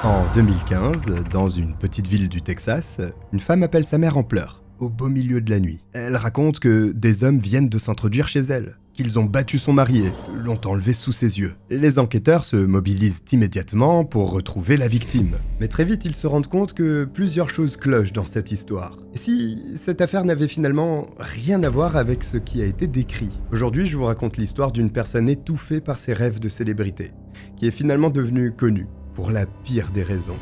En 2015, dans une petite ville du Texas, une femme appelle sa mère en pleurs, au beau milieu de la nuit. Elle raconte que des hommes viennent de s'introduire chez elle, qu'ils ont battu son mari et l'ont enlevé sous ses yeux. Les enquêteurs se mobilisent immédiatement pour retrouver la victime. Mais très vite, ils se rendent compte que plusieurs choses clochent dans cette histoire. Et si cette affaire n'avait finalement rien à voir avec ce qui a été décrit? Aujourd'hui, je vous raconte l'histoire d'une personne étouffée par ses rêves de célébrité, qui est finalement devenue connue pour la pire des raisons.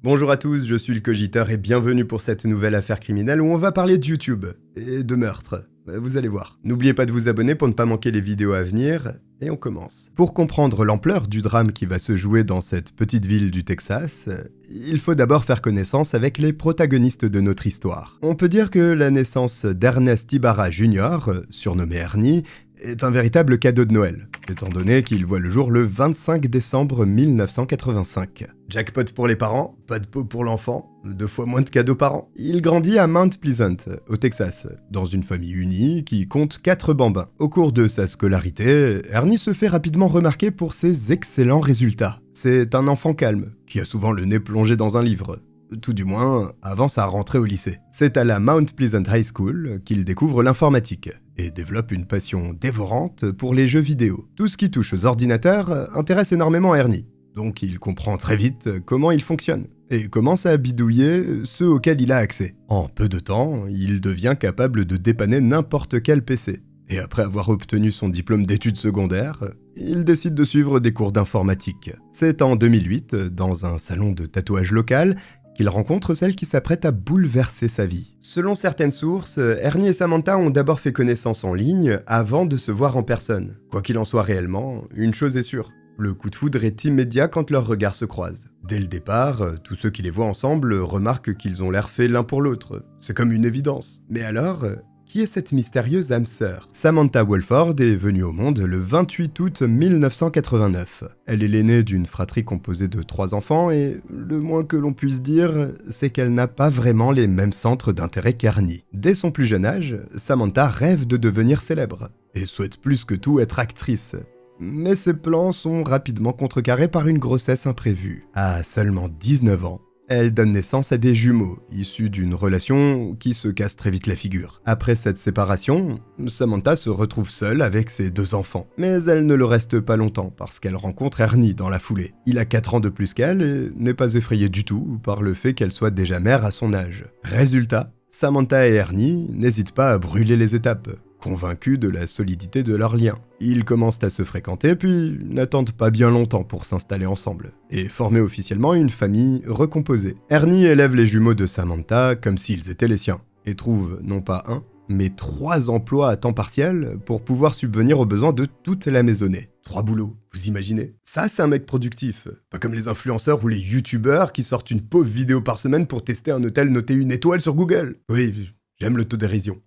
Bonjour à tous, je suis le Cogiteur et bienvenue pour cette nouvelle affaire criminelle où on va parler de YouTube et de meurtre. Vous allez voir. N'oubliez pas de vous abonner pour ne pas manquer les vidéos à venir, et on commence. Pour comprendre l'ampleur du drame qui va se jouer dans cette petite ville du Texas, il faut d'abord faire connaissance avec les protagonistes de notre histoire. On peut dire que la naissance d'Ernest Ibarra Jr., surnommé Ernie, est un véritable cadeau de Noël, étant donné qu'il voit le jour le 25 décembre 1985. Jackpot pour les parents, pas de pot pour l'enfant, 2 fois moins de cadeaux par an. Il grandit à Mount Pleasant, au Texas, dans une famille unie qui compte 4 bambins. Au cours de sa scolarité, Ernie se fait rapidement remarquer pour ses excellents résultats. C'est un enfant calme, qui a souvent le nez plongé dans un livre. Tout du moins, avant sa rentrée au lycée. C'est à la Mount Pleasant High School qu'il découvre l'informatique et développe une passion dévorante pour les jeux vidéo. Tout ce qui touche aux ordinateurs intéresse énormément Ernie, donc il comprend très vite comment ils fonctionnent et commence à bidouiller ceux auxquels il a accès. En peu de temps, il devient capable de dépanner n'importe quel PC. Et après avoir obtenu son diplôme d'études secondaires, il décide de suivre des cours d'informatique. C'est en 2008, dans un salon de tatouage local, qu'il rencontre celle qui s'apprête à bouleverser sa vie. Selon certaines sources, Ernie et Samantha ont d'abord fait connaissance en ligne avant de se voir en personne. Quoi qu'il en soit réellement, une chose est sûre, le coup de foudre est immédiat quand leurs regards se croisent. Dès le départ, tous ceux qui les voient ensemble remarquent qu'ils ont l'air faits l'un pour l'autre. C'est comme une évidence. Mais alors, qui est cette mystérieuse âme sœur? Samantha Wolford est venue au monde le 28 août 1989. Elle est l'aînée d'une fratrie composée de 3 enfants et le moins que l'on puisse dire, c'est qu'elle n'a pas vraiment les mêmes centres d'intérêt qu'Ernie. Dès son plus jeune âge, Samantha rêve de devenir célèbre et souhaite plus que tout être actrice. Mais ses plans sont rapidement contrecarrés par une grossesse imprévue. À seulement 19 ans, elle donne naissance à des jumeaux, issus d'une relation qui se casse très vite la figure. Après cette séparation, Samantha se retrouve seule avec ses 2 enfants. Mais elle ne le reste pas longtemps, parce qu'elle rencontre Ernie dans la foulée. Il a 4 ans de plus qu'elle et n'est pas effrayé du tout par le fait qu'elle soit déjà mère à son âge. Résultat, Samantha et Ernie n'hésitent pas à brûler les étapes, convaincus de la solidité de leur lien. Ils commencent à se fréquenter puis n'attendent pas bien longtemps pour s'installer ensemble et former officiellement une famille recomposée. Ernie élève les jumeaux de Samantha comme s'ils étaient les siens et trouve non pas 1, mais 3 emplois à temps partiel pour pouvoir subvenir aux besoins de toute la maisonnée. 3 boulots, vous imaginez? Ça, c'est un mec productif. Pas comme les influenceurs ou les youtubeurs qui sortent une pauvre vidéo par semaine pour tester un hôtel noté 1 étoile sur Google. Oui, j'aime l'autodérision.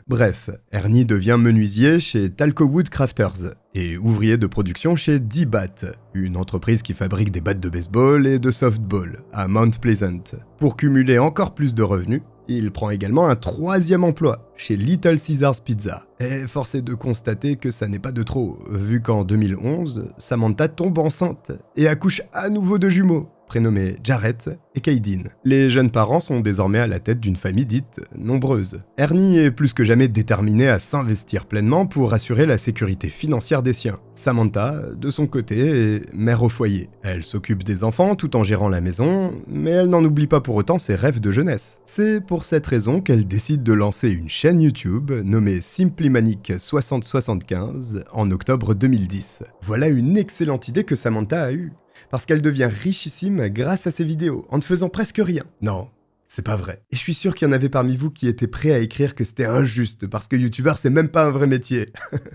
Bref, Ernie devient menuisier chez Talcowood Crafters et ouvrier de production chez D-Bat, une entreprise qui fabrique des battes de baseball et de softball à Mount Pleasant. Pour cumuler encore plus de revenus, il prend également un 3e emploi chez Little Caesars Pizza. Et force est de constater que ça n'est pas de trop, vu qu'en 2011, Samantha tombe enceinte et accouche à nouveau de jumeaux, prénommés Jarrett et Kaydin. Les jeunes parents sont désormais à la tête d'une famille dite nombreuse. Ernie est plus que jamais déterminé à s'investir pleinement pour assurer la sécurité financière des siens. Samantha, de son côté, est mère au foyer. Elle s'occupe des enfants tout en gérant la maison, mais elle n'en oublie pas pour autant ses rêves de jeunesse. C'est pour cette raison qu'elle décide de lancer une chaîne YouTube nommée Simply Manic 6075 en octobre 2010. Voilà une excellente idée que Samantha a eue, parce qu'elle devient richissime grâce à ses vidéos, en ne faisant presque rien. Non, c'est pas vrai. Et je suis sûr qu'il y en avait parmi vous qui étaient prêts à écrire que c'était injuste, parce que youtubeur c'est même pas un vrai métier.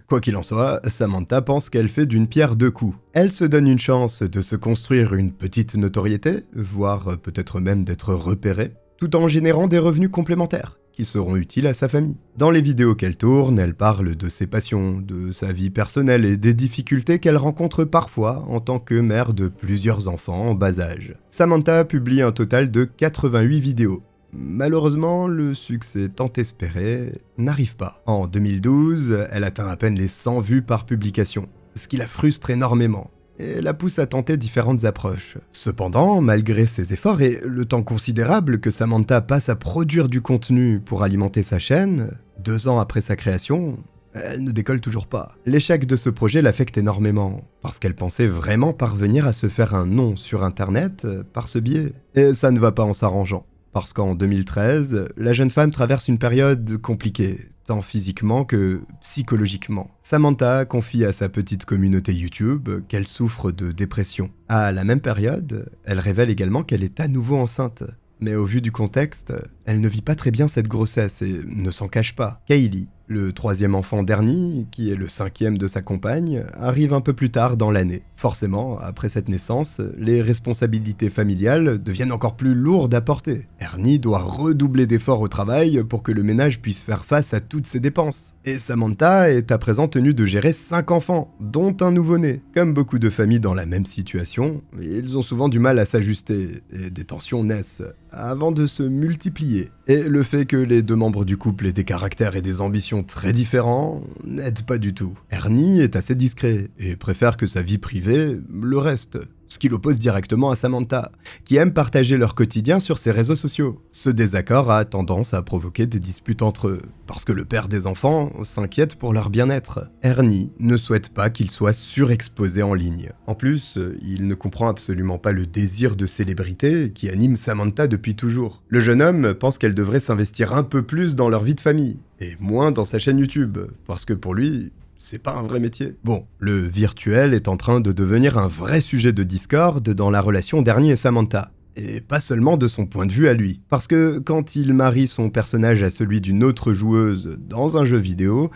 Quoi qu'il en soit, Samantha pense qu'elle fait d'une pierre 2 coups. Elle se donne une chance de se construire une petite notoriété, voire peut-être même d'être repérée, tout en générant des revenus complémentaires. qui seront utiles à sa famille. Dans les vidéos qu'elle tourne, elle parle de ses passions, de sa vie personnelle et des difficultés qu'elle rencontre parfois en tant que mère de plusieurs enfants en bas âge. Samantha publie un total de 88 vidéos. Malheureusement, le succès tant espéré n'arrive pas. En 2012, elle atteint à peine les 100 vues par publication, ce qui la frustre énormément et la pousse à tenter différentes approches. Cependant, malgré ses efforts et le temps considérable que Samantha passe à produire du contenu pour alimenter sa chaîne, 2 ans après sa création, elle ne décolle toujours pas. L'échec de ce projet l'affecte énormément, parce qu'elle pensait vraiment parvenir à se faire un nom sur internet par ce biais. Et ça ne va pas en s'arrangeant. Parce qu'en 2013, la jeune femme traverse une période compliquée, tant physiquement que psychologiquement. Samantha confie à sa petite communauté YouTube qu'elle souffre de dépression. À la même période, elle révèle également qu'elle est à nouveau enceinte. Mais au vu du contexte, elle ne vit pas très bien cette grossesse et ne s'en cache pas. Kaylee, le 3e enfant d'Ernie, qui est le 5e de sa compagne, arrive un peu plus tard dans l'année. Forcément, après cette naissance, les responsabilités familiales deviennent encore plus lourdes à porter. Ernie doit redoubler d'efforts au travail pour que le ménage puisse faire face à toutes ses dépenses. Et Samantha est à présent tenue de gérer 5 enfants, dont un nouveau-né. Comme beaucoup de familles dans la même situation, ils ont souvent du mal à s'ajuster, et des tensions naissent, avant de se multiplier. Et le fait que les 2 membres du couple aient des caractères et des ambitions très différents n'aide pas du tout. Ernie est assez discret et préfère que sa vie privée le reste, ce qui l'oppose directement à Samantha, qui aime partager leur quotidien sur ses réseaux sociaux. Ce désaccord a tendance à provoquer des disputes entre eux, parce que le père des enfants s'inquiète pour leur bien-être. Ernie ne souhaite pas qu'ils soient surexposés en ligne. En plus, il ne comprend absolument pas le désir de célébrité qui anime Samantha depuis toujours. Le jeune homme pense qu'elle devrait s'investir un peu plus dans leur vie de famille, et moins dans sa chaîne YouTube, parce que pour lui, c'est pas un vrai métier. Bon, le virtuel est en train de devenir un vrai sujet de discorde dans la relation d'Ernie et Samantha. Et pas seulement de son point de vue à lui. Parce que quand il marie son personnage à celui d'une autre joueuse dans un jeu vidéo,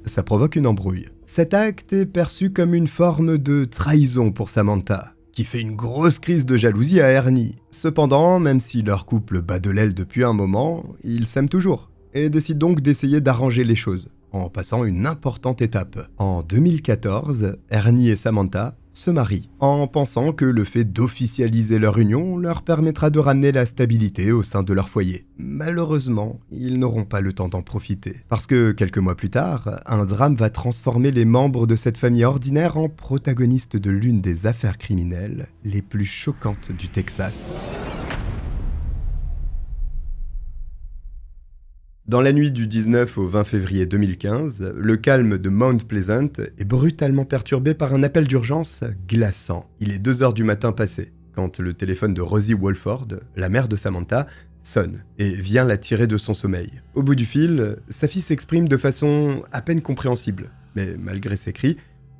ça provoque une embrouille. Cet acte est perçu comme une forme de trahison pour Samantha, qui fait une grosse crise de jalousie à Ernie. Cependant, même si leur couple bat de l'aile depuis un moment, ils s'aiment toujours, et décident donc d'essayer d'arranger les choses, en passant une importante étape. En 2014, Ernie et Samantha se marient, en pensant que le fait d'officialiser leur union leur permettra de ramener la stabilité au sein de leur foyer. Malheureusement, ils n'auront pas le temps d'en profiter, parce que quelques mois plus tard, un drame va transformer les membres de cette famille ordinaire en protagonistes de l'une des affaires criminelles les plus choquantes du Texas. Dans la nuit du 19 au 20 février 2015, le calme de Mount Pleasant est brutalement perturbé par un appel d'urgence glaçant. Il est 2 heures du matin passé, quand le téléphone de Rosie Walford, la mère de Samantha, sonne et vient la tirer de son sommeil. Au bout du fil, sa fille s'exprime de façon à peine compréhensible, mais malgré ses cris,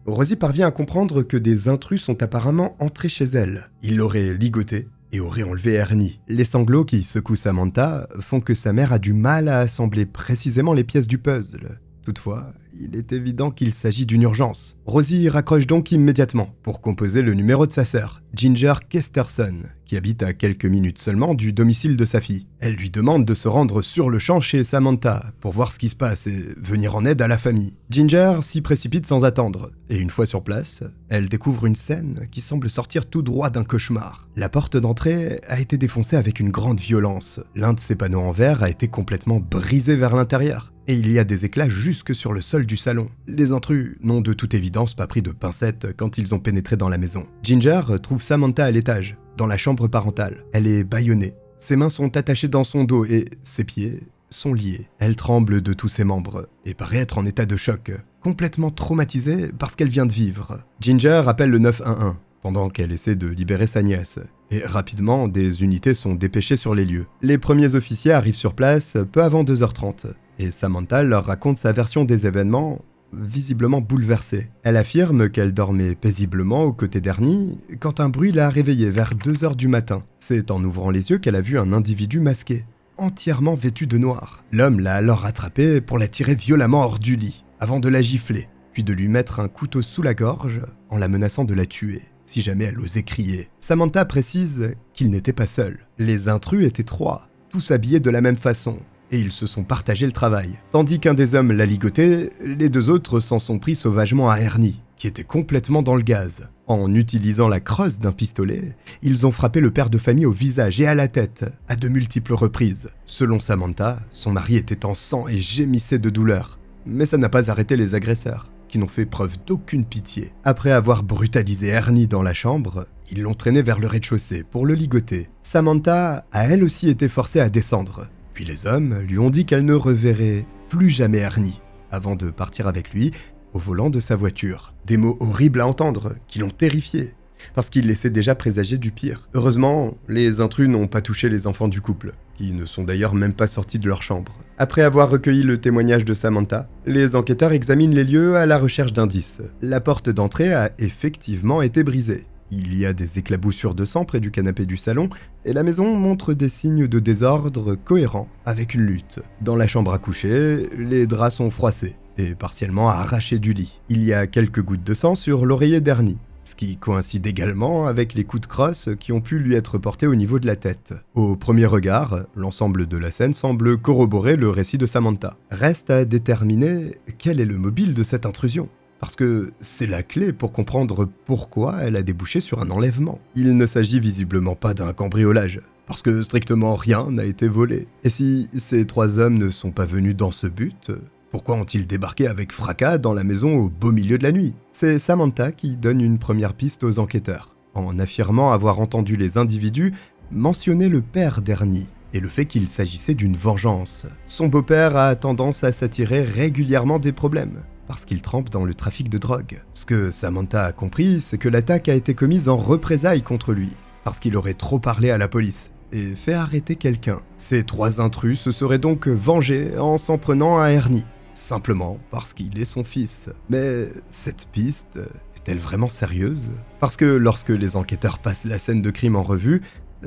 Rosie parvient à comprendre que des intrus sont apparemment entrés chez elle. Ils l'auraient ligotée et aurait enlevé Ernie. Les sanglots qui secouent Samantha font que sa mère a du mal à assembler précisément les pièces du puzzle. Toutefois, il est évident qu'il s'agit d'une urgence. Rosie raccroche donc immédiatement pour composer le numéro de sa sœur, Ginger Kesterson, qui habite à quelques minutes seulement du domicile de sa fille. Elle lui demande de se rendre sur le champ chez Samantha pour voir ce qui se passe et venir en aide à la famille. Ginger s'y précipite sans attendre, et une fois sur place, elle découvre une scène qui semble sortir tout droit d'un cauchemar. La porte d'entrée a été défoncée avec une grande violence. L'un de ses panneaux en verre a été complètement brisé vers l'intérieur, et il y a des éclats jusque sur le sol du salon. Les intrus n'ont de toute évidence pas pris de pincettes quand ils ont pénétré dans la maison. Ginger trouve Samantha à l'étage, dans la chambre parentale. Elle est bâillonnée. Ses mains sont attachées dans son dos et ses pieds sont liés. Elle tremble de tous ses membres et paraît être en état de choc, complètement traumatisée par ce qu'elle vient de vivre. Ginger appelle le 911 pendant qu'elle essaie de libérer sa nièce. Et rapidement, des unités sont dépêchées sur les lieux. Les premiers officiers arrivent sur place peu avant 2h30 et Samantha leur raconte sa version des événements, visiblement bouleversée. Elle affirme qu'elle dormait paisiblement aux côtés d'Ernie quand un bruit l'a réveillée vers 2h du matin. C'est en ouvrant les yeux qu'elle a vu un individu masqué, entièrement vêtu de noir. L'homme l'a alors rattrapée pour la tirer violemment hors du lit, avant de la gifler, puis de lui mettre un couteau sous la gorge en la menaçant de la tuer si jamais elle osait crier. Samantha précise qu'il n'était pas seul. Les intrus étaient 3, tous habillés de la même façon, et ils se sont partagé le travail. Tandis qu'un des hommes l'a ligoté, les deux autres s'en sont pris sauvagement à Ernie, qui était complètement dans le gaz. En utilisant la crosse d'un pistolet, ils ont frappé le père de famille au visage et à la tête, à de multiples reprises. Selon Samantha, son mari était en sang et gémissait de douleur. Mais ça n'a pas arrêté les agresseurs, qui n'ont fait preuve d'aucune pitié. Après avoir brutalisé Ernie dans la chambre, ils l'ont traîné vers le rez-de-chaussée pour le ligoter. Samantha a elle aussi été forcée à descendre. Puis les hommes lui ont dit qu'elle ne reverrait plus jamais Ernie, avant de partir avec lui au volant de sa voiture. Des mots horribles à entendre, qui l'ont terrifié, parce qu'il laissait déjà présager du pire. Heureusement, les intrus n'ont pas touché les enfants du couple, qui ne sont d'ailleurs même pas sortis de leur chambre. Après avoir recueilli le témoignage de Samantha, les enquêteurs examinent les lieux à la recherche d'indices. La porte d'entrée a effectivement été brisée. Il y a des éclaboussures de sang près du canapé du salon, et la maison montre des signes de désordre cohérents avec une lutte. Dans la chambre à coucher, les draps sont froissés et partiellement arrachés du lit. Il y a quelques gouttes de sang sur l'oreiller d'Ernie, ce qui coïncide également avec les coups de crosse qui ont pu lui être portés au niveau de la tête. Au premier regard, l'ensemble de la scène semble corroborer le récit de Samantha. Reste à déterminer quel est le mobile de cette intrusion, parce que c'est la clé pour comprendre pourquoi elle a débouché sur un enlèvement. Il ne s'agit visiblement pas d'un cambriolage, parce que strictement rien n'a été volé. Et si ces trois hommes ne sont pas venus dans ce but, pourquoi ont-ils débarqué avec fracas dans la maison au beau milieu de la nuit? C'est Samantha qui donne une première piste aux enquêteurs, en affirmant avoir entendu les individus mentionner le père d'Ernie et le fait qu'il s'agissait d'une vengeance. Son beau-père a tendance à s'attirer régulièrement des problèmes, parce qu'il trempe dans le trafic de drogue. Ce que Samantha a compris, c'est que l'attaque a été commise en représailles contre lui, parce qu'il aurait trop parlé à la police et fait arrêter quelqu'un. Ces trois intrus se seraient donc vengés en s'en prenant à Ernie, simplement parce qu'il est son fils. Mais cette piste est-elle vraiment sérieuse? Parce que lorsque les enquêteurs passent la scène de crime en revue,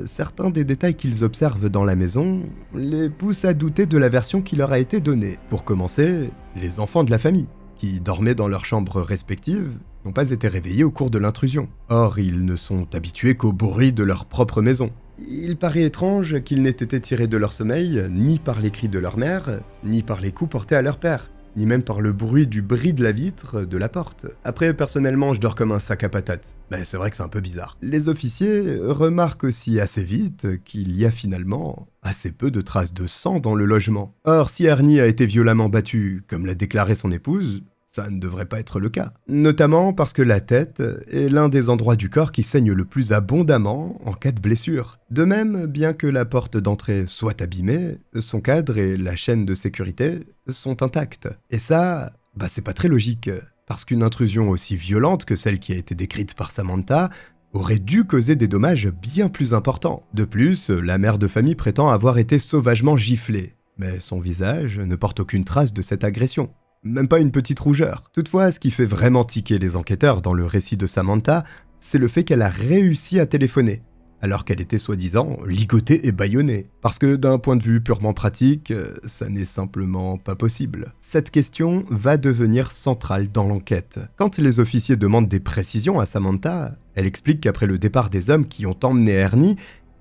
certains des détails qu'ils observent dans la maison les poussent à douter de la version qui leur a été donnée. Pour commencer, les enfants de la famille, qui dormaient dans leurs chambres respectives, n'ont pas été réveillés au cours de l'intrusion. Or, ils ne sont habitués qu'au bruit de leur propre maison. Il paraît étrange qu'ils n'aient été tirés de leur sommeil ni par les cris de leur mère, ni par les coups portés à leur père, ni même par le bruit du bris de la vitre de la porte. Après, personnellement, je dors comme un sac à patates. Mais c'est vrai que c'est un peu bizarre. Les officiers remarquent aussi assez vite qu'il y a finalement assez peu de traces de sang dans le logement. Or, si Ernie a été violemment battu, comme l'a déclaré son épouse, ça ne devrait pas être le cas. Notamment parce que la tête est l'un des endroits du corps qui saigne le plus abondamment en cas de blessure. De même, bien que la porte d'entrée soit abîmée, son cadre et la chaîne de sécurité sont intacts. Et ça, c'est pas très logique, parce qu'une intrusion aussi violente que celle qui a été décrite par Samantha aurait dû causer des dommages bien plus importants. De plus, la mère de famille prétend avoir été sauvagement giflée, mais son visage ne porte aucune trace de cette agression. Même pas une petite rougeur. Toutefois, ce qui fait vraiment tiquer les enquêteurs dans le récit de Samantha, c'est le fait qu'elle a réussi à téléphoner, alors qu'elle était soi-disant ligotée et bâillonnée. Parce que d'un point de vue purement pratique, ça n'est simplement pas possible. Cette question va devenir centrale dans l'enquête. Quand les officiers demandent des précisions à Samantha, elle explique qu'après le départ des hommes qui ont emmené Ernie,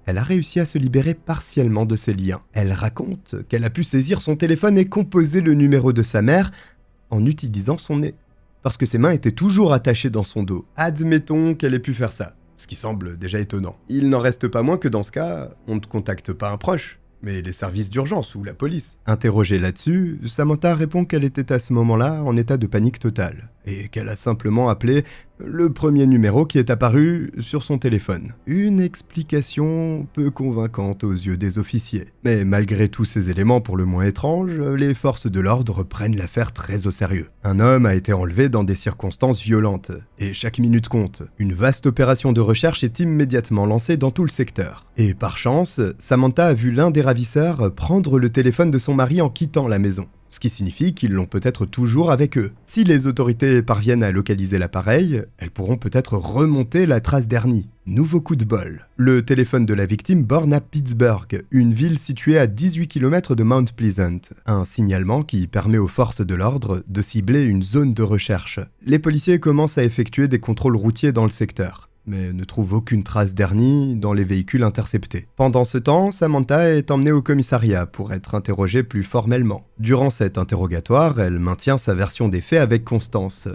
elle a réussi à se libérer partiellement de ses liens. Elle raconte qu'elle a pu saisir son téléphone et composer le numéro de sa mère en utilisant son nez, parce que ses mains étaient toujours attachées dans son dos. Admettons qu'elle ait pu faire ça, ce qui semble déjà étonnant. Il n'en reste pas moins que dans ce cas, on ne contacte pas un proche, mais les services d'urgence ou la police. Interrogée là-dessus, Samantha répond qu'elle était à ce moment-là en état de panique totale, et qu'elle a simplement appelé le premier numéro qui est apparu sur son téléphone. Une explication peu convaincante aux yeux des officiers. Mais malgré tous ces éléments pour le moins étranges, les forces de l'ordre prennent l'affaire très au sérieux. Un homme a été enlevé dans des circonstances violentes, et chaque minute compte. Une vaste opération de recherche est immédiatement lancée dans tout le secteur. Et par chance, Samantha a vu l'un des ravisseurs prendre le téléphone de son mari en quittant la maison. Ce qui signifie qu'ils l'ont peut-être toujours avec eux. Si les autorités parviennent à localiser l'appareil, elles pourront peut-être remonter la trace d'Ernie. Nouveau coup de bol. Le téléphone de la victime borne à Pittsburgh, une ville située à 18 km de Mount Pleasant. Un signalement qui permet aux forces de l'ordre de cibler une zone de recherche. Les policiers commencent à effectuer des contrôles routiers dans le secteur. mais ne trouve aucune trace d'Ernie dans les véhicules interceptés. Pendant ce temps, Samantha est emmenée au commissariat pour être interrogée plus formellement. Durant cet interrogatoire, elle maintient sa version des faits avec constance.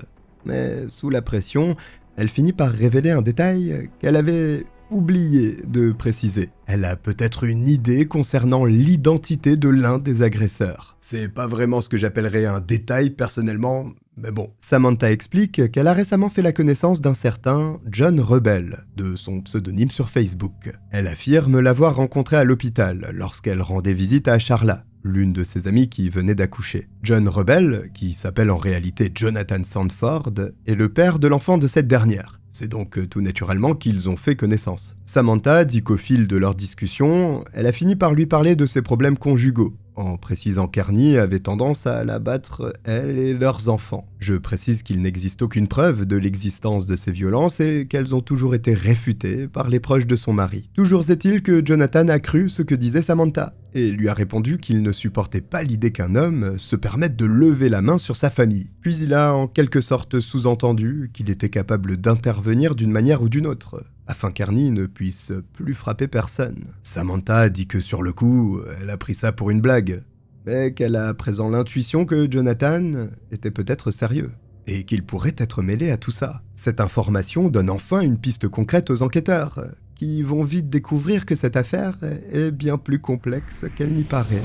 Mais sous la pression, elle finit par révéler un détail qu'elle avait oublié de préciser. Elle a peut-être une idée concernant l'identité de l'un des agresseurs. C'est pas vraiment ce que j'appellerais un détail personnellement, mais bon. Samantha explique qu'elle a récemment fait la connaissance d'un certain John Rebel, de son pseudonyme sur Facebook. Elle affirme l'avoir rencontré à l'hôpital lorsqu'elle rendait visite à Charla, l'une de ses amies qui venait d'accoucher. John Rebel, qui s'appelle en réalité Jonathan Sandford, est le père de l'enfant de cette dernière. C'est donc tout naturellement qu'ils ont fait connaissance. Samantha dit qu'au fil de leur discussion, elle a fini par lui parler de ses problèmes conjugaux, en précisant qu'Ernie avait tendance à la battre, elle et leurs enfants. Je précise qu'il n'existe aucune preuve de l'existence de ces violences et qu'elles ont toujours été réfutées par les proches de son mari. Toujours est-il que Jonathan a cru ce que disait Samantha, et lui a répondu qu'il ne supportait pas l'idée qu'un homme se permette de lever la main sur sa famille. Puis il a en quelque sorte sous-entendu qu'il était capable d'intervenir d'une manière ou d'une autre, afin qu'Ernie ne puisse plus frapper personne. Samantha dit que sur le coup, elle a pris ça pour une blague, mais qu'elle a à présent l'intuition que Jonathan était peut-être sérieux, et qu'il pourrait être mêlé à tout ça. Cette information donne enfin une piste concrète aux enquêteurs, qui vont vite découvrir que cette affaire est bien plus complexe qu'elle n'y paraît.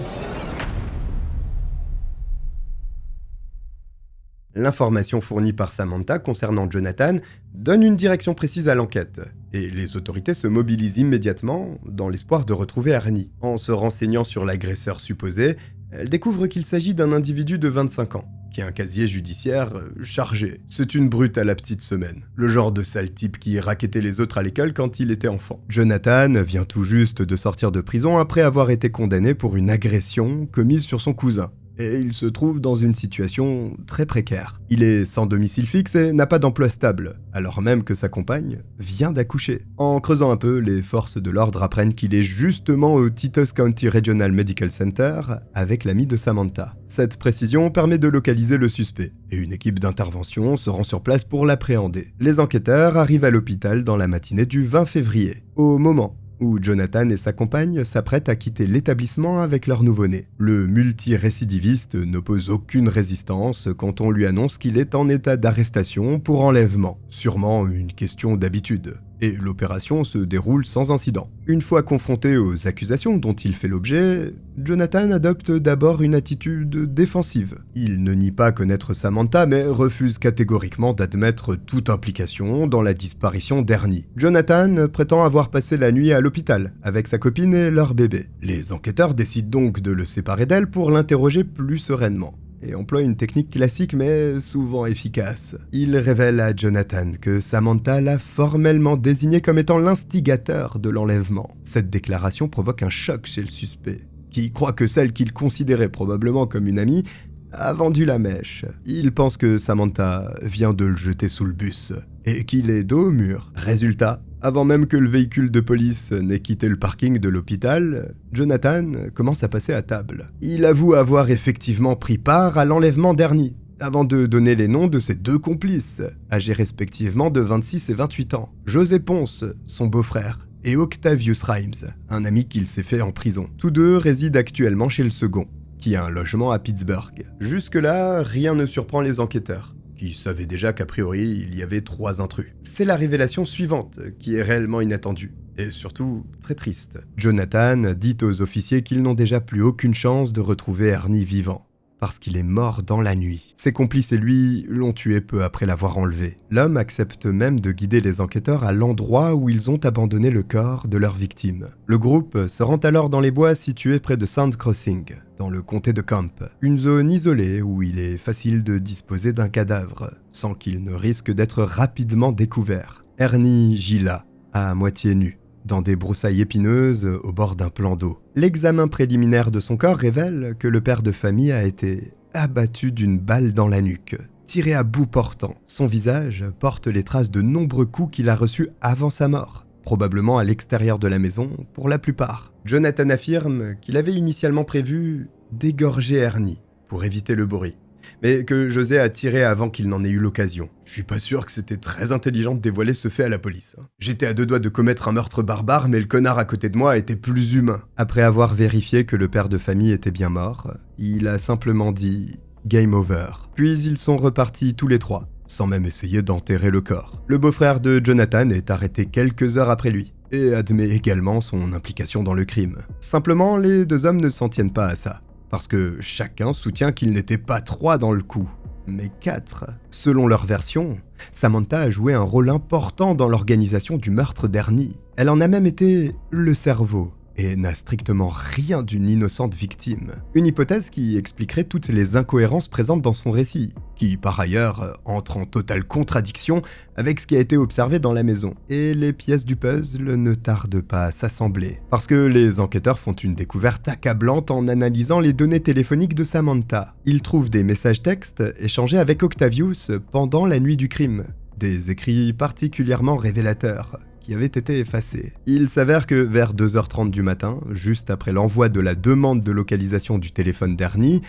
L'information fournie par Samantha concernant Jonathan donne une direction précise à l'enquête, et les autorités se mobilisent immédiatement dans l'espoir de retrouver Ernie. En se renseignant sur l'agresseur supposé, elles découvrent qu'il s'agit d'un individu de 25 ans, qui a un casier judiciaire chargé. C'est une brute à la petite semaine, le genre de sale type qui rackettait les autres à l'école quand il était enfant. Jonathan vient tout juste de sortir de prison après avoir été condamné pour une agression commise sur son cousin. Et il se trouve dans une situation très précaire. Il est sans domicile fixe et n'a pas d'emploi stable, alors même que sa compagne vient d'accoucher. En creusant un peu, les forces de l'ordre apprennent qu'il est justement au Titus County Regional Medical Center avec l'ami de Samantha. Cette précision permet de localiser le suspect, et une équipe d'intervention se rend sur place pour l'appréhender. Les enquêteurs arrivent à l'hôpital dans la matinée du 20 février, au moment où Jonathan et sa compagne s'apprêtent à quitter l'établissement avec leur nouveau-né. Le multirécidiviste n'oppose aucune résistance quand on lui annonce qu'il est en état d'arrestation pour enlèvement. Sûrement une question d'habitude. Et l'opération se déroule sans incident. Une fois confronté aux accusations dont il fait l'objet, Jonathan adopte d'abord une attitude défensive. Il ne nie pas connaître Samantha, mais refuse catégoriquement d'admettre toute implication dans la disparition d'Ernie. Jonathan prétend avoir passé la nuit à l'hôpital avec sa copine et leur bébé. Les enquêteurs décident donc de le séparer d'elle pour l'interroger plus sereinement, et emploie une technique classique mais souvent efficace. Il révèle à Jonathan que Samantha l'a formellement désigné comme étant l'instigateur de l'enlèvement. Cette déclaration provoque un choc chez le suspect, qui croit que celle qu'il considérait probablement comme une amie a vendu la mèche. Il pense que Samantha vient de le jeter sous le bus, et qu'il est dos au mur. Résultat, avant même que le véhicule de police n'ait quitté le parking de l'hôpital, Jonathan commence à passer à table. Il avoue avoir effectivement pris part à l'enlèvement d'Ernie, avant de donner les noms de ses deux complices, âgés respectivement de 26 et 28 ans. José Ponce, son beau-frère, et Octavius Rimes, un ami qu'il s'est fait en prison. Tous deux résident actuellement chez le second, qui a un logement à Pittsburgh. Jusque-là, rien ne surprend les enquêteurs, qui savaient déjà qu'a priori il y avait 3 intrus. C'est la révélation suivante qui est réellement inattendue, et surtout très triste. Jonathan dit aux officiers qu'ils n'ont déjà plus aucune chance de retrouver Ernie vivant, parce qu'il est mort dans la nuit. Ses complices et lui l'ont tué peu après l'avoir enlevé. L'homme accepte même de guider les enquêteurs à l'endroit où ils ont abandonné le corps de leur victime. Le groupe se rend alors dans les bois situés près de Sand Crossing, dans le comté de Camp, une zone isolée où il est facile de disposer d'un cadavre, sans qu'il ne risque d'être rapidement découvert. Ernie gît là, à moitié nu, dans des broussailles épineuses au bord d'un plan d'eau. L'examen préliminaire de son corps révèle que le père de famille a été abattu d'une balle dans la nuque, tiré à bout portant. Son visage porte les traces de nombreux coups qu'il a reçus avant sa mort, probablement à l'extérieur de la maison pour la plupart. Jonathan affirme qu'il avait initialement prévu d'égorger Ernie pour éviter le bruit, mais que José a tiré avant qu'il n'en ait eu l'occasion. Je suis pas sûr que c'était très intelligent de dévoiler ce fait à la police. J'étais à deux doigts de commettre un meurtre barbare, mais le connard à côté de moi était plus humain. Après avoir vérifié que le père de famille était bien mort, il a simplement dit « Game over ». Puis ils sont repartis tous les trois, sans même essayer d'enterrer le corps. Le beau-frère de Jonathan est arrêté quelques heures après lui, et admet également son implication dans le crime. Simplement, les deux hommes ne s'en tiennent pas à ça, parce que chacun soutient qu'ils n'étaient pas 3 dans le coup, mais 4. Selon leur version, Samantha a joué un rôle important dans l'organisation du meurtre d'Ernie. Elle en a même été le cerveau, et n'a strictement rien d'une innocente victime. Une hypothèse qui expliquerait toutes les incohérences présentes dans son récit, qui par ailleurs entre en totale contradiction avec ce qui a été observé dans la maison. Et les pièces du puzzle ne tardent pas à s'assembler, parce que les enquêteurs font une découverte accablante en analysant les données téléphoniques de Samantha. Ils trouvent des messages textes échangés avec Octavius pendant la nuit du crime, des écrits particulièrement révélateurs, qui avait été effacé. Il s'avère que vers 2h30 du matin, juste après l'envoi de la demande de localisation du téléphone d'Ernie,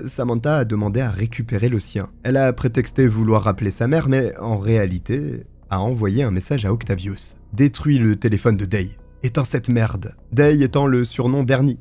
Samantha a demandé à récupérer le sien. Elle a prétexté vouloir appeler sa mère, mais en réalité, a envoyé un message à Octavius. « Détruis le téléphone de Day. Éteins cette merde. » Day étant le surnom d'Ernie.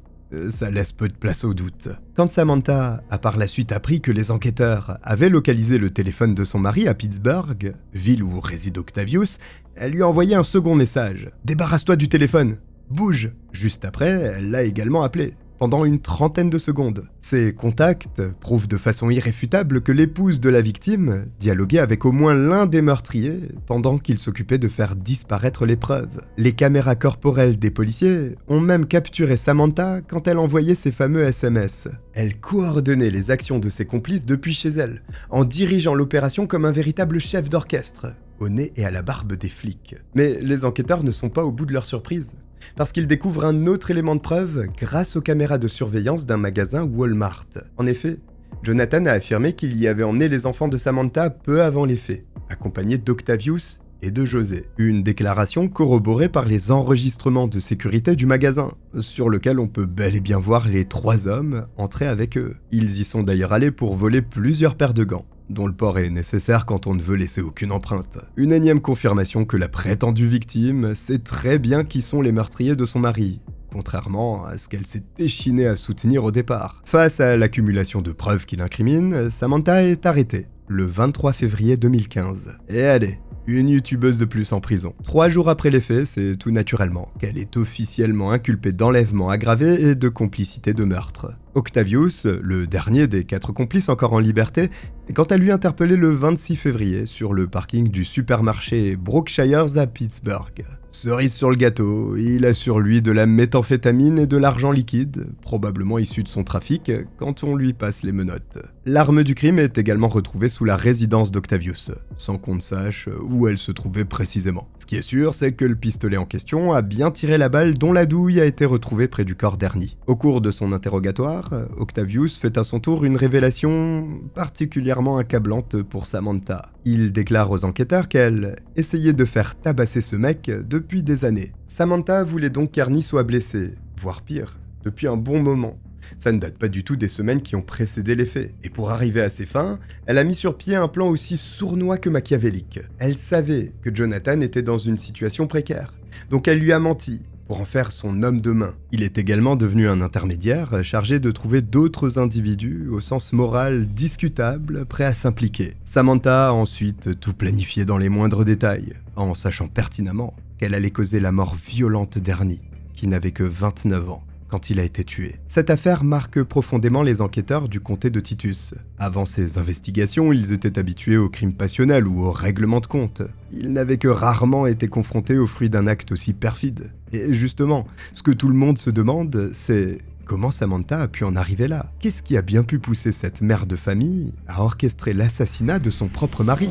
Ça laisse peu de place au doute. Quand Samantha a par la suite appris que les enquêteurs avaient localisé le téléphone de son mari à Pittsburgh, ville où réside Octavius, elle lui a envoyé un second message. « Débarrasse-toi du téléphone. Bouge !» Juste après, elle l'a également appelé, pendant une trentaine de secondes. Ces contacts prouvent de façon irréfutable que l'épouse de la victime dialoguait avec au moins l'un des meurtriers pendant qu'il s'occupait de faire disparaître les preuves. Les caméras corporelles des policiers ont même capturé Samantha quand elle envoyait ses fameux SMS. Elle coordonnait les actions de ses complices depuis chez elle, en dirigeant l'opération comme un véritable chef d'orchestre, au nez et à la barbe des flics. Mais les enquêteurs ne sont pas au bout de leur surprise, parce qu'ils découvrent un autre élément de preuve grâce aux caméras de surveillance d'un magasin Walmart. En effet, Jonathan a affirmé qu'il y avait emmené les enfants de Samantha peu avant les faits, accompagnés d'Octavius et de José. Une déclaration corroborée par les enregistrements de sécurité du magasin, sur lequel on peut bel et bien voir les 3 hommes entrer avec eux. Ils y sont d'ailleurs allés pour voler plusieurs paires de gants, dont le port est nécessaire quand on ne veut laisser aucune empreinte. Une énième confirmation que la prétendue victime sait très bien qui sont les meurtriers de son mari, contrairement à ce qu'elle s'est échinée à soutenir au départ. Face à l'accumulation de preuves qui l'incriminent, Samantha est arrêtée le 23 février 2015. Et allez, une youtubeuse de plus en prison. 3 jours après les faits, c'est tout naturellement qu'elle est officiellement inculpée d'enlèvement aggravé et de complicité de meurtre. Octavius, le dernier des 4 complices encore en liberté, est quant à lui interpellé le 26 février sur le parking du supermarché Brookshires à Pittsburgh. Cerise sur le gâteau, il a sur lui de la méthamphétamine et de l'argent liquide, probablement issu de son trafic, quand on lui passe les menottes. L'arme du crime est également retrouvée sous la résidence d'Octavius, sans qu'on ne sache où elle se trouvait précisément. Ce qui est sûr, c'est que le pistolet en question a bien tiré la balle dont la douille a été retrouvée près du corps d'Ernie. Au cours de son interrogatoire, Octavius fait à son tour une révélation particulièrement accablante pour Samantha. Il déclare aux enquêteurs qu'elle essayait de faire tabasser ce mec depuis des années. Samantha voulait donc qu'Ernie soit blessé, voire pire, depuis un bon moment. Ça ne date pas du tout des semaines qui ont précédé les faits. Et pour arriver à ses fins, elle a mis sur pied un plan aussi sournois que machiavélique. Elle savait que Jonathan était dans une situation précaire, donc elle lui a menti pour en faire son homme de main. Il est également devenu un intermédiaire chargé de trouver d'autres individus au sens moral discutable, prêts à s'impliquer. Samantha a ensuite tout planifié dans les moindres détails, en sachant pertinemment qu'elle allait causer la mort violente d'Ernie, qui n'avait que 29 ans quand il a été tué. Cette affaire marque profondément les enquêteurs du comté de Titus. Avant ces investigations, ils étaient habitués aux crimes passionnels ou aux règlements de compte. Ils n'avaient que rarement été confrontés au fruit d'un acte aussi perfide. Et justement, ce que tout le monde se demande, c'est comment Samantha a pu en arriver là? Qu'est-ce qui a bien pu pousser cette mère de famille à orchestrer l'assassinat de son propre mari?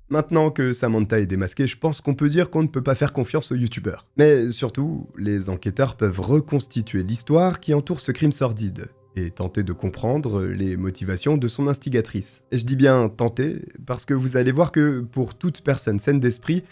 Maintenant que Samantha est démasquée, je pense qu'on peut dire qu'on ne peut pas faire confiance aux youtubeurs. Mais surtout, les enquêteurs peuvent reconstituer l'histoire qui entoure ce crime sordide et tenter de comprendre les motivations de son instigatrice. Je dis bien tenter, parce que vous allez voir que pour toute personne saine d'esprit,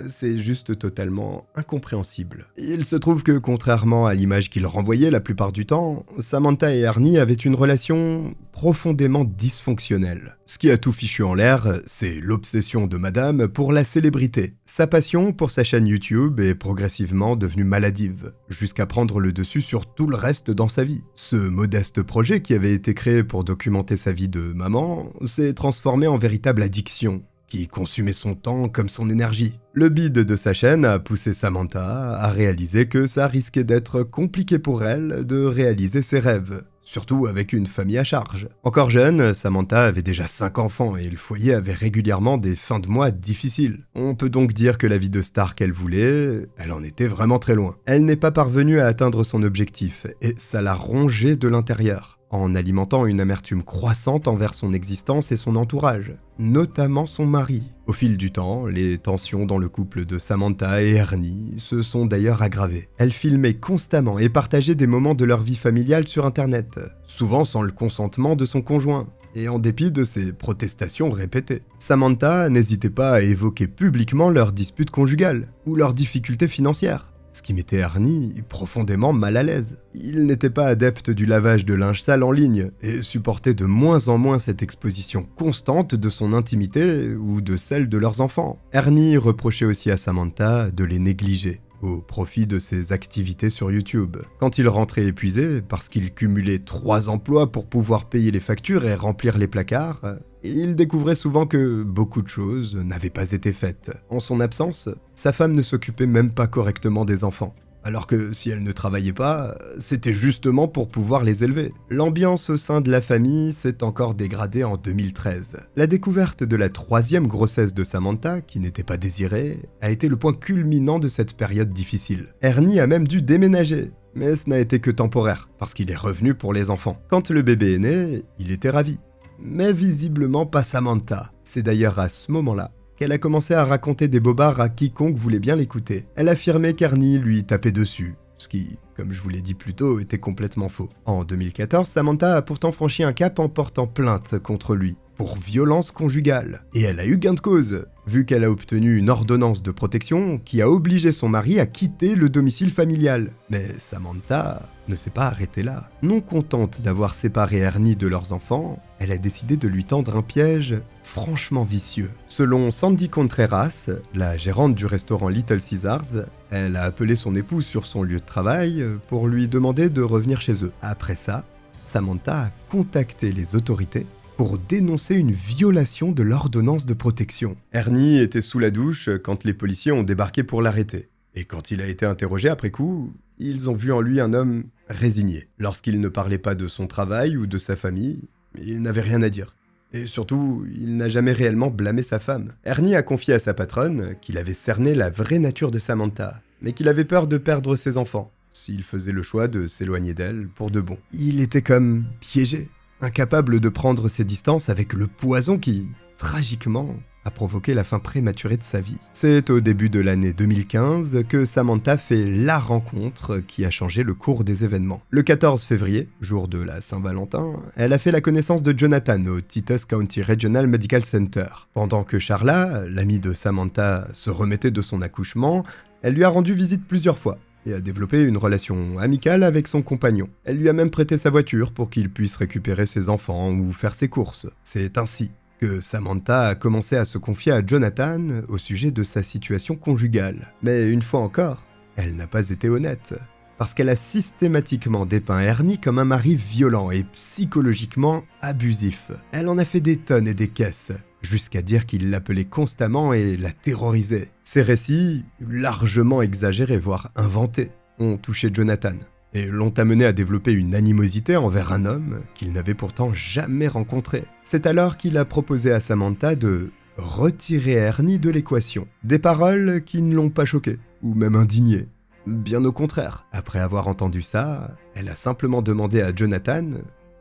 C'est juste totalement incompréhensible. Il se trouve que, contrairement à l'image qu'il renvoyait la plupart du temps, Samantha et Ernie avaient une relation profondément dysfonctionnelle. Ce qui a tout fichu en l'air, c'est l'obsession de madame pour la célébrité. Sa passion pour sa chaîne YouTube est progressivement devenue maladive, jusqu'à prendre le dessus sur tout le reste dans sa vie. Ce modeste projet qui avait été créé pour documenter sa vie de maman s'est transformé en véritable addiction, qui consumait son temps comme son énergie. Le bide de sa chaîne a poussé Samantha à réaliser que ça risquait d'être compliqué pour elle de réaliser ses rêves, surtout avec une famille à charge. Encore jeune, Samantha avait déjà 5 enfants et le foyer avait régulièrement des fins de mois difficiles. On peut donc dire que la vie de star qu'elle voulait, elle en était vraiment très loin. Elle n'est pas parvenue à atteindre son objectif et ça l'a rongée de l'intérieur, en alimentant une amertume croissante envers son existence et son entourage, notamment son mari. Au fil du temps, les tensions dans le couple de Samantha et Ernie se sont d'ailleurs aggravées. Elle filmait constamment et partageait des moments de leur vie familiale sur Internet, souvent sans le consentement de son conjoint, et en dépit de ses protestations répétées. Samantha n'hésitait pas à évoquer publiquement leurs disputes conjugales ou leurs difficultés financières, ce qui mettait Ernie profondément mal à l'aise. Il n'était pas adepte du lavage de linge sale en ligne et supportait de moins en moins cette exposition constante de son intimité ou de celle de leurs enfants. Ernie reprochait aussi à Samantha de les négliger, au profit de ses activités sur YouTube. Quand il rentrait épuisé, parce qu'il cumulait 3 emplois pour pouvoir payer les factures et remplir les placards, il découvrait souvent que beaucoup de choses n'avaient pas été faites. En son absence, sa femme ne s'occupait même pas correctement des enfants. Alors que si elle ne travaillait pas, c'était justement pour pouvoir les élever. L'ambiance au sein de la famille s'est encore dégradée en 2013. La découverte de la 3e grossesse de Samantha, qui n'était pas désirée, a été le point culminant de cette période difficile. Ernie a même dû déménager. Mais ce n'a été que temporaire, parce qu'il est revenu pour les enfants. Quand le bébé est né, il était ravi. Mais visiblement pas Samantha. C'est d'ailleurs à ce moment-là qu'elle a commencé à raconter des bobards à quiconque voulait bien l'écouter. Elle affirmait qu'Ernie lui tapait dessus, ce qui, comme je vous l'ai dit plus tôt, était complètement faux. En 2014, Samantha a pourtant franchi un cap en portant plainte contre lui pour violence conjugale. Et elle a eu gain de cause, vu qu'elle a obtenu une ordonnance de protection qui a obligé son mari à quitter le domicile familial. Mais Samantha ne s'est pas arrêtée là. Non contente d'avoir séparé Ernie de leurs enfants, elle a décidé de lui tendre un piège franchement vicieux. Selon Sandy Contreras, la gérante du restaurant Little Caesars, elle a appelé son époux sur son lieu de travail pour lui demander de revenir chez eux. Après ça, Samantha a contacté les autorités pour dénoncer une violation de l'ordonnance de protection. Ernie était sous la douche quand les policiers ont débarqué pour l'arrêter. Et quand il a été interrogé après coup, ils ont vu en lui un homme résigné. Lorsqu'il ne parlait pas de son travail ou de sa famille, il n'avait rien à dire. Et surtout, il n'a jamais réellement blâmé sa femme. Ernie a confié à sa patronne qu'il avait cerné la vraie nature de Samantha, mais qu'il avait peur de perdre ses enfants s'il faisait le choix de s'éloigner d'elle pour de bon. Il était comme piégé, incapable de prendre ses distances avec le poison qui, tragiquement, a provoqué la fin prématurée de sa vie. C'est au début de l'année 2015 que Samantha fait la rencontre qui a changé le cours des événements. Le 14 février, jour de la Saint-Valentin, elle a fait la connaissance de Jonathan au Titus County Regional Medical Center. Pendant que Charla, l'amie de Samantha, se remettait de son accouchement, elle lui a rendu visite plusieurs fois et a développé une relation amicale avec son compagnon. Elle lui a même prêté sa voiture pour qu'il puisse récupérer ses enfants ou faire ses courses. C'est ainsi que Samantha a commencé à se confier à Jonathan au sujet de sa situation conjugale. Mais une fois encore, elle n'a pas été honnête, parce qu'elle a systématiquement dépeint Ernie comme un mari violent et psychologiquement abusif. Elle en a fait des tonnes et des caisses, jusqu'à dire qu'il l'appelait constamment et la terrorisait. Ces récits, largement exagérés voire inventés, ont touché Jonathan et l'ont amené à développer une animosité envers un homme qu'il n'avait pourtant jamais rencontré. C'est alors qu'il a proposé à Samantha de retirer Ernie de l'équation. Des paroles qui ne l'ont pas choquée, ou même indignée. Bien au contraire. Après avoir entendu ça, elle a simplement demandé à Jonathan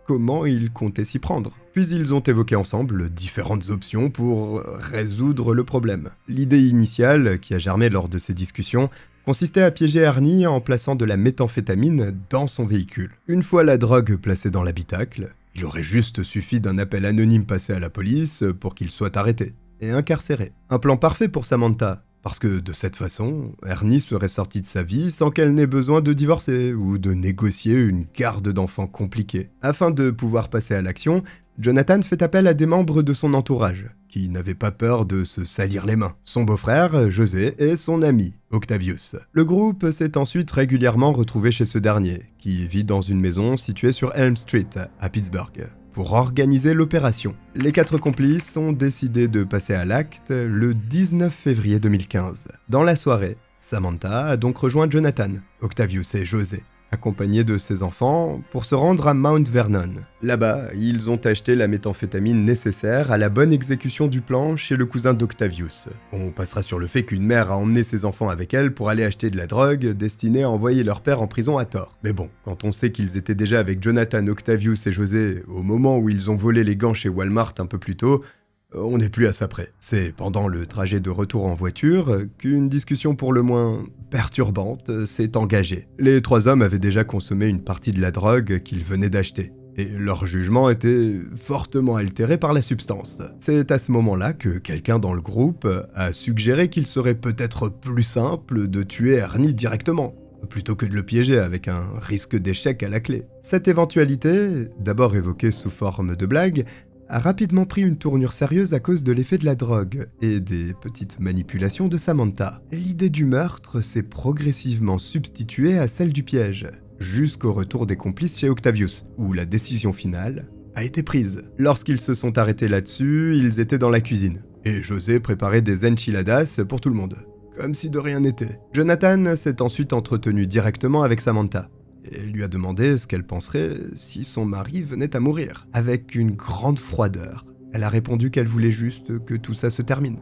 comment il comptait s'y prendre. Puis ils ont évoqué ensemble différentes options pour résoudre le problème. L'idée initiale, qui a germé lors de ces discussions, consistait à piéger Ernie en plaçant de la méthamphétamine dans son véhicule. Une fois la drogue placée dans l'habitacle, il aurait juste suffi d'un appel anonyme passé à la police pour qu'il soit arrêté et incarcéré. Un plan parfait pour Samantha, Parce que de cette façon, Ernie serait sortie de sa vie sans qu'elle n'ait besoin de divorcer ou de négocier une garde d'enfants compliquée. Afin de pouvoir passer à l'action, Jonathan fait appel à des membres de son entourage, qui n'avaient pas peur de se salir les mains. Son beau-frère, José, et son ami, Octavius. Le groupe s'est ensuite régulièrement retrouvé chez ce dernier, qui vit dans une maison située sur Elm Street, à Pittsburgh, pour organiser l'opération. Les 4 complices ont décidé de passer à l'acte le 19 février 2015. Dans la soirée, Samantha a donc rejoint Jonathan, Octavius et José, accompagnés de ses enfants, pour se rendre à Mount Vernon. Là-bas, ils ont acheté la méthamphétamine nécessaire à la bonne exécution du plan chez le cousin d'Octavius. On passera sur le fait qu'une mère a emmené ses enfants avec elle pour aller acheter de la drogue destinée à envoyer leur père en prison à tort. Mais bon, quand on sait qu'ils étaient déjà avec Jonathan, Octavius et José au moment où ils ont volé les gants chez Walmart un peu plus tôt, on n'est plus à ça près. C'est pendant le trajet de retour en voiture qu'une discussion pour le moins perturbante s'est engagée. Les 3 hommes avaient déjà consommé une partie de la drogue qu'ils venaient d'acheter, et leur jugement était fortement altéré par la substance. C'est à ce moment-là que quelqu'un dans le groupe a suggéré qu'il serait peut-être plus simple de tuer Ernie directement, plutôt que de le piéger avec un risque d'échec à la clé. Cette éventualité, d'abord évoquée sous forme de blague, a rapidement pris une tournure sérieuse à cause de l'effet de la drogue et des petites manipulations de Samantha. L'idée du meurtre s'est progressivement substituée à celle du piège, jusqu'au retour des complices chez Octavius, où la décision finale a été prise. Lorsqu'ils se sont arrêtés là-dessus, ils étaient dans la cuisine, et José préparait des enchiladas pour tout le monde, comme si de rien n'était. Jonathan s'est ensuite entretenu directement avec Samantha, et lui a demandé ce qu'elle penserait si son mari venait à mourir. Avec une grande froideur, elle a répondu qu'elle voulait juste que tout ça se termine,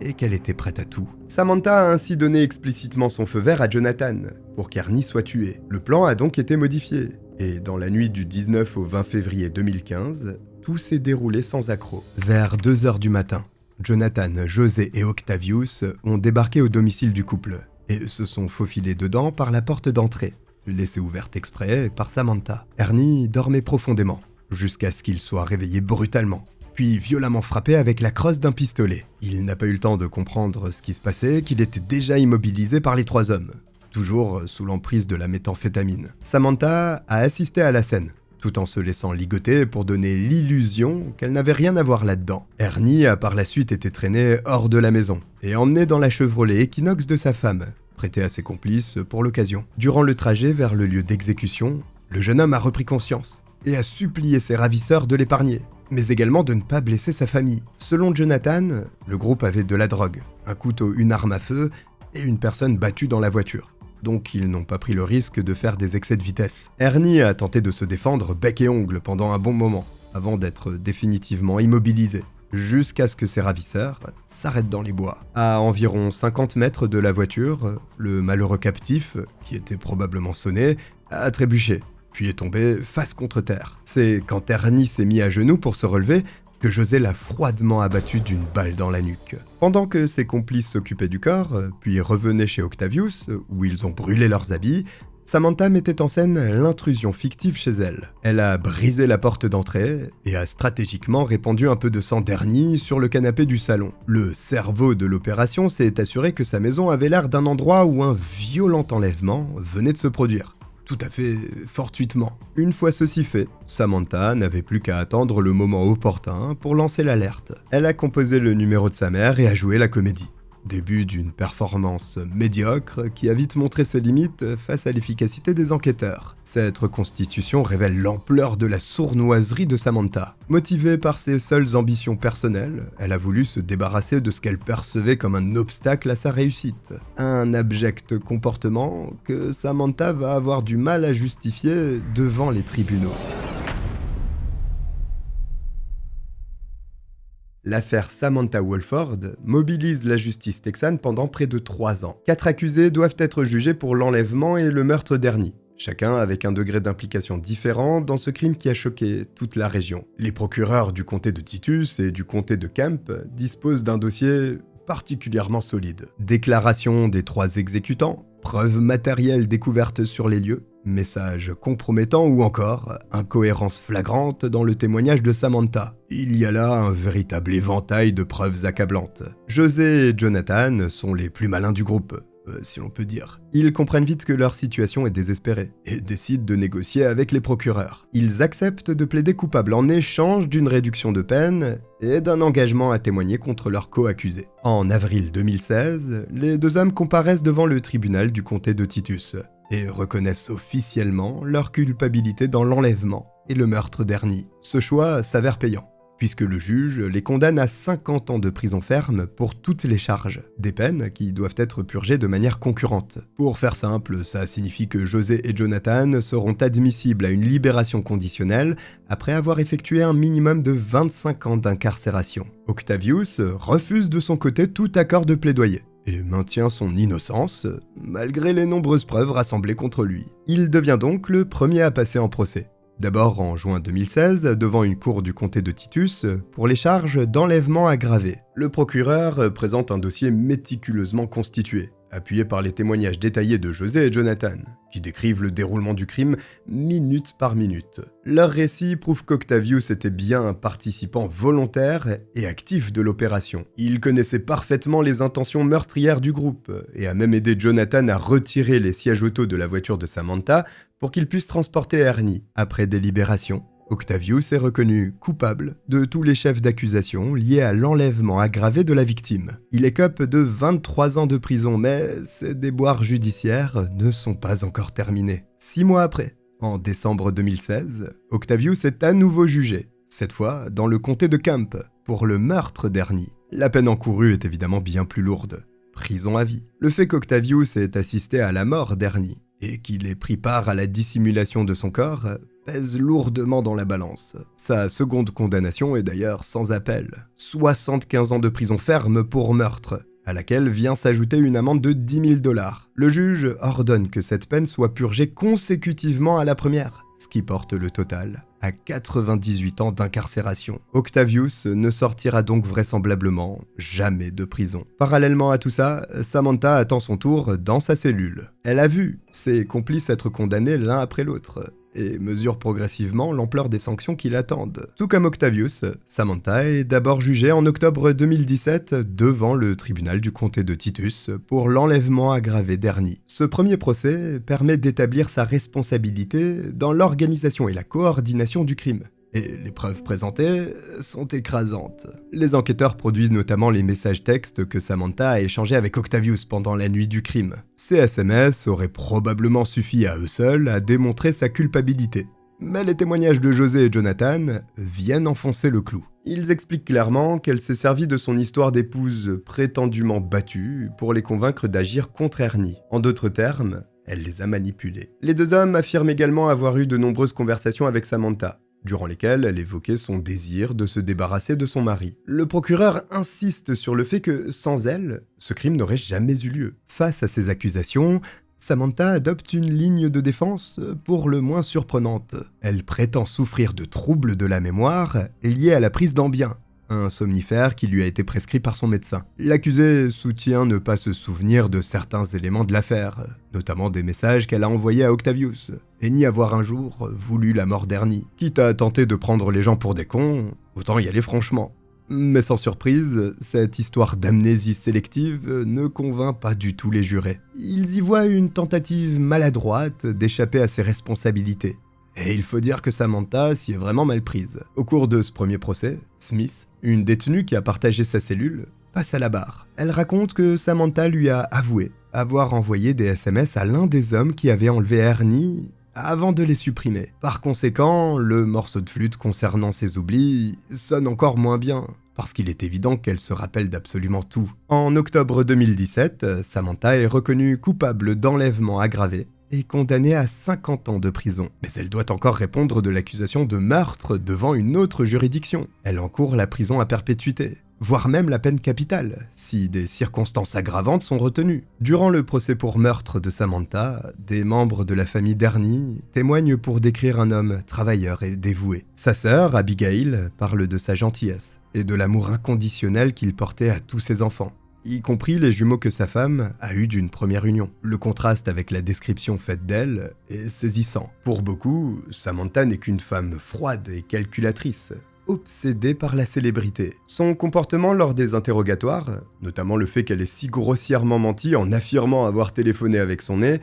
et qu'elle était prête à tout. Samantha a ainsi donné explicitement son feu vert à Jonathan, pour qu'Ernie soit tué. Le plan a donc été modifié, et dans la nuit du 19 au 20 février 2015, tout s'est déroulé sans accroc. Vers 2h du matin, Jonathan, José et Octavius ont débarqué au domicile du couple, et se sont faufilés dedans par la porte d'entrée, laissée ouverte exprès par Samantha. Ernie dormait profondément, jusqu'à ce qu'il soit réveillé brutalement, puis violemment frappé avec la crosse d'un pistolet. Il n'a pas eu le temps de comprendre ce qui se passait, qu'il était déjà immobilisé par les 3 hommes, toujours sous l'emprise de la méthamphétamine. Samantha a assisté à la scène, tout en se laissant ligoter pour donner l'illusion qu'elle n'avait rien à voir là-dedans. Ernie a par la suite été traîné hors de la maison, et emmené dans la Chevrolet Equinox de sa femme, prêté à ses complices pour l'occasion. Durant le trajet vers le lieu d'exécution, le jeune homme a repris conscience et a supplié ses ravisseurs de l'épargner, mais également de ne pas blesser sa famille. Selon Jonathan, le groupe avait de la drogue, un couteau, une arme à feu et une personne battue dans la voiture. Donc ils n'ont pas pris le risque de faire des excès de vitesse. Ernie a tenté de se défendre bec et ongle pendant un bon moment, avant d'être définitivement immobilisé, jusqu'à ce que ses ravisseurs s'arrêtent dans les bois. À environ 50 mètres de la voiture, le malheureux captif, qui était probablement sonné, a trébuché, puis est tombé face contre terre. C'est quand Ernie s'est mis à genoux pour se relever que José l'a froidement abattu d'une balle dans la nuque. Pendant que ses complices s'occupaient du corps, puis revenaient chez Octavius, où ils ont brûlé leurs habits, Samantha mettait en scène l'intrusion fictive chez elle. Elle a brisé la porte d'entrée et a stratégiquement répandu un peu de sang d'Ernie sur le canapé du salon. Le cerveau de l'opération s'est assuré que sa maison avait l'air d'un endroit où un violent enlèvement venait de se produire. Tout à fait fortuitement. Une fois ceci fait, Samantha n'avait plus qu'à attendre le moment opportun pour lancer l'alerte. Elle a composé le numéro de sa mère et a joué la comédie. Début d'une performance médiocre qui a vite montré ses limites face à l'efficacité des enquêteurs. Cette reconstitution révèle l'ampleur de la sournoiserie de Samantha. Motivée par ses seules ambitions personnelles, elle a voulu se débarrasser de ce qu'elle percevait comme un obstacle à sa réussite. Un abject comportement que Samantha va avoir du mal à justifier devant les tribunaux. L'affaire Samantha Woolford mobilise la justice texane pendant près de 3 ans. 4 accusés doivent être jugés pour l'enlèvement et le meurtre d'Ernie, chacun avec un degré d'implication différent dans ce crime qui a choqué toute la région. Les procureurs du comté de Titus et du comté de Kemp disposent d'un dossier particulièrement solide. Déclaration des 3 exécutants, preuves matérielles découvertes sur les lieux, messages compromettants ou encore incohérence flagrante dans le témoignage de Samantha. Il y a là un véritable éventail de preuves accablantes. José et Jonathan sont les plus malins du groupe, si l'on peut dire. Ils comprennent vite que leur situation est désespérée et décident de négocier avec les procureurs. Ils acceptent de plaider coupable en échange d'une réduction de peine et d'un engagement à témoigner contre leurs co-accusés. En avril 2016, les deux hommes comparaissent devant le tribunal du comté de Titus et reconnaissent officiellement leur culpabilité dans l'enlèvement et le meurtre d'Ernie. Ce choix s'avère payant, puisque le juge les condamne à 50 ans de prison ferme pour toutes les charges, des peines qui doivent être purgées de manière concurrente. Pour faire simple, ça signifie que José et Jonathan seront admissibles à une libération conditionnelle après avoir effectué un minimum de 25 ans d'incarcération. Octavius refuse de son côté tout accord de plaidoyer et maintient son innocence, malgré les nombreuses preuves rassemblées contre lui. Il devient donc le premier à passer en procès. D'abord en juin 2016, devant une cour du comté de Titus, pour les charges d'enlèvement aggravé. Le procureur présente un dossier méticuleusement constitué, appuyé par les témoignages détaillés de José et Jonathan, qui décrivent le déroulement du crime minute par minute. Leur récit prouve qu'Octavius était bien un participant volontaire et actif de l'opération. Il connaissait parfaitement les intentions meurtrières du groupe, et a même aidé Jonathan à retirer les sièges auto de la voiture de Samantha pour qu'il puisse transporter Ernie. Après délibération, Octavius est reconnu coupable de tous les chefs d'accusation liés à l'enlèvement aggravé de la victime. Il écope de 23 ans de prison, mais ses déboires judiciaires ne sont pas encore terminés. 6 mois après, en décembre 2016, Octavius est à nouveau jugé, cette fois dans le comté de Kemp, pour le meurtre d'Ernie. La peine encourue est évidemment bien plus lourde, prison à vie. Le fait qu'Octavius ait assisté à la mort d'Ernie et qu'il ait pris part à la dissimulation de son corps pèse lourdement dans la balance. Sa seconde condamnation est d'ailleurs sans appel. 75 ans de prison ferme pour meurtre, à laquelle vient s'ajouter une amende de 10 000 $. Le juge ordonne que cette peine soit purgée consécutivement à la première, ce qui porte le total à 98 ans d'incarcération. Octavius ne sortira donc vraisemblablement jamais de prison. Parallèlement à tout ça, Samantha attend son tour dans sa cellule. Elle a vu ses complices être condamnés l'un après l'autre et mesure progressivement l'ampleur des sanctions qui l'attendent. Tout comme Octavius, Samantha est d'abord jugée en octobre 2017 devant le tribunal du comté de Titus pour l'enlèvement aggravé d'Ernie. Ce premier procès permet d'établir sa responsabilité dans l'organisation et la coordination du crime. Et les preuves présentées sont écrasantes. Les enquêteurs produisent notamment les messages textes que Samantha a échangés avec Octavius pendant la nuit du crime. Ces SMS auraient probablement suffi à eux seuls à démontrer sa culpabilité. Mais les témoignages de José et Jonathan viennent enfoncer le clou. Ils expliquent clairement qu'elle s'est servie de son histoire d'épouse prétendument battue pour les convaincre d'agir contre Ernie. En d'autres termes, elle les a manipulés. Les deux hommes affirment également avoir eu de nombreuses conversations avec Samantha, durant lesquelles elle évoquait son désir de se débarrasser de son mari. Le procureur insiste sur le fait que, sans elle, ce crime n'aurait jamais eu lieu. Face à ces accusations, Samantha adopte une ligne de défense pour le moins surprenante. Elle prétend souffrir de troubles de la mémoire liés à la prise d'Ambien, un somnifère qui lui a été prescrit par son médecin. L'accusée soutient ne pas se souvenir de certains éléments de l'affaire, notamment des messages qu'elle a envoyés à Octavius, et ni avoir un jour voulu la mort d'Ernie. Quitte à tenter de prendre les gens pour des cons, autant y aller franchement. Mais sans surprise, cette histoire d'amnésie sélective ne convainc pas du tout les jurés. Ils y voient une tentative maladroite d'échapper à ses responsabilités. Et il faut dire que Samantha s'y est vraiment mal prise. Au cours de ce premier procès, Smith, une détenue qui a partagé sa cellule, passe à la barre. Elle raconte que Samantha lui a avoué avoir envoyé des SMS à l'un des hommes qui avait enlevé Ernie avant de les supprimer. Par conséquent, le morceau de flûte concernant ses oublis sonne encore moins bien, parce qu'il est évident qu'elle se rappelle d'absolument tout. En octobre 2017, Samantha est reconnue coupable d'enlèvement aggravé et condamnée à 50 ans de prison. Mais elle doit encore répondre de l'accusation de meurtre devant une autre juridiction. Elle encourt la prison à perpétuité, voire même la peine capitale, si des circonstances aggravantes sont retenues. Durant le procès pour meurtre de Samantha, des membres de la famille d'Ernie témoignent pour décrire un homme travailleur et dévoué. Sa sœur, Abigail, parle de sa gentillesse et de l'amour inconditionnel qu'il portait à tous ses enfants. y compris les jumeaux que sa femme a eus d'une première union. Le contraste avec la description faite d'elle est saisissant. Pour beaucoup, Samantha n'est qu'une femme froide et calculatrice, obsédée par la célébrité. Son comportement lors des interrogatoires, notamment le fait qu'elle ait si grossièrement menti en affirmant avoir téléphoné avec son nez,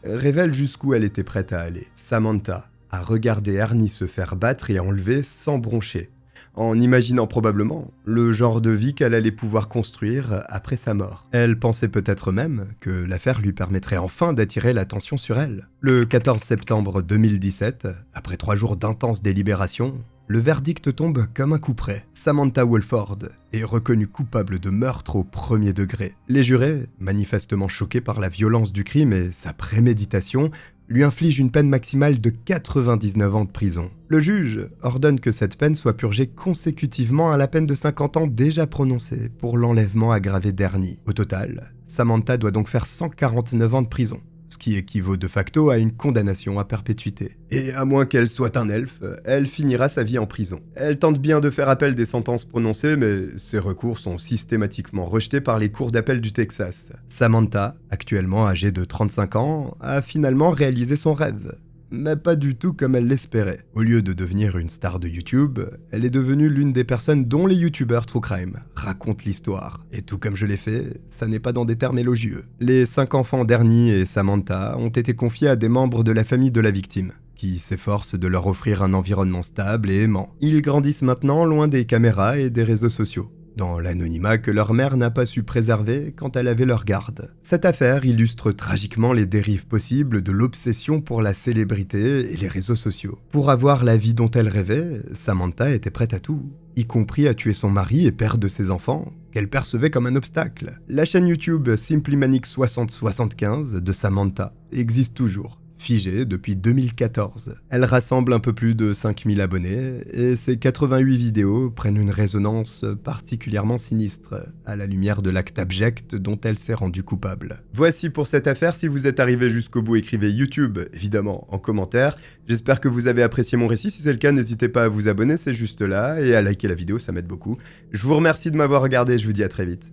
révèle jusqu'où elle était prête à aller. Samantha a regardé Ernie se faire battre et enlever sans broncher, en imaginant probablement le genre de vie qu'elle allait pouvoir construire après sa mort. Elle pensait peut-être même que l'affaire lui permettrait enfin d'attirer l'attention sur elle. Le 14 septembre 2017, après 3 jours d'intenses délibérations, le verdict tombe comme un coup près. Samantha Wohlford est reconnue coupable de meurtre au premier degré. Les jurés, manifestement choqués par la violence du crime et sa préméditation, lui inflige une peine maximale de 99 ans de prison. Le juge ordonne que cette peine soit purgée consécutivement à la peine de 50 ans déjà prononcée pour l'enlèvement aggravé d'Ernie. Au total, Samantha doit donc faire 149 ans de prison, ce qui équivaut de facto à une condamnation à perpétuité. Et à moins qu'elle soit un elfe, elle finira sa vie en prison. Elle tente bien de faire appel des sentences prononcées, mais ses recours sont systématiquement rejetés par les cours d'appel du Texas. Samantha, actuellement âgée de 35 ans, a finalement réalisé son rêve. Mais pas du tout comme elle l'espérait. Au lieu de devenir une star de YouTube, elle est devenue l'une des personnes dont les youtubeurs True Crime racontent l'histoire. Et tout comme je l'ai fait, ça n'est pas dans des termes élogieux. Les 5 enfants d'Ernie et Samantha ont été confiés à des membres de la famille de la victime, qui s'efforcent de leur offrir un environnement stable et aimant. Ils grandissent maintenant loin des caméras et des réseaux sociaux, dans l'anonymat que leur mère n'a pas su préserver quand elle avait leur garde. Cette affaire illustre tragiquement les dérives possibles de l'obsession pour la célébrité et les réseaux sociaux. Pour avoir la vie dont elle rêvait, Samantha était prête à tout, y compris à tuer son mari et père de ses enfants, qu'elle percevait comme un obstacle. La chaîne YouTube SimplyManic6075 de Samantha existe toujours, figée depuis 2014. Elle rassemble un peu plus de 5000 abonnés et ses 88 vidéos prennent une résonance particulièrement sinistre à la lumière de l'acte abject dont elle s'est rendue coupable. Voici pour cette affaire. Si vous êtes arrivé jusqu'au bout, écrivez YouTube, évidemment, en commentaire. J'espère que vous avez apprécié mon récit. Si c'est le cas, n'hésitez pas à vous abonner, c'est juste là, et à liker la vidéo, ça m'aide beaucoup. Je vous remercie de m'avoir regardé, je vous dis à très vite.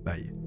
Bye.